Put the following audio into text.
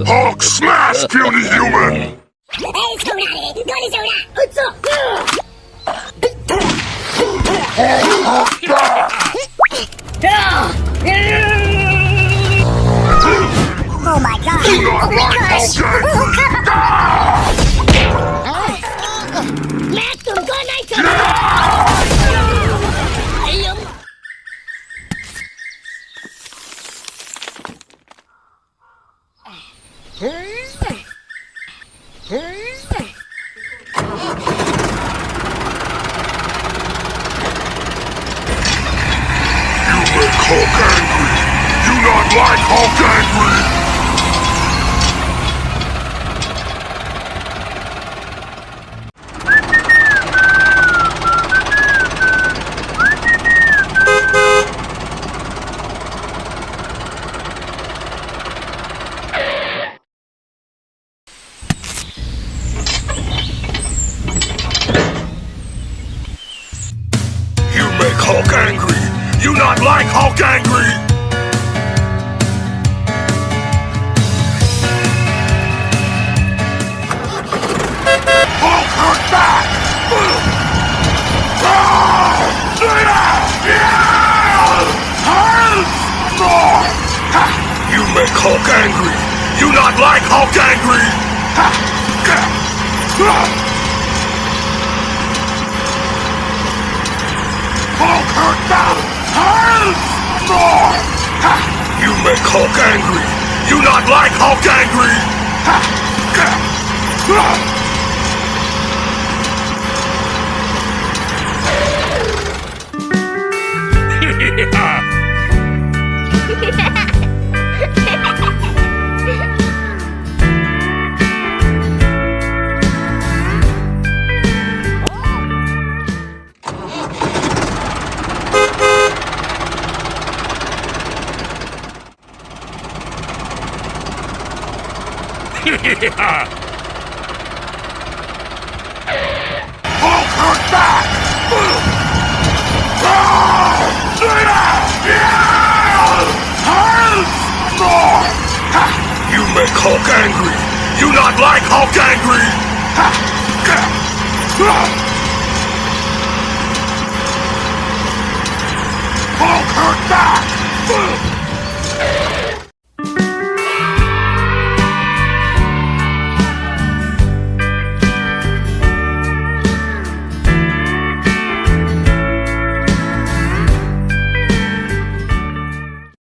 Hulk smash, puny human! Oh my god! Do not like Matt, तुमको नहीं You make Hulk angry! You not like Hulk angry! You make Hulk angry! You not like Hulk angry! Hulk hurt back! You make Hulk angry! You not like Hulk angry! Hulk hurt back! You make Hulk angry! You not like Hulk angry! Hulk hurt back! You make Hulk angry! You not like Hulk angry! Hulk hurt back!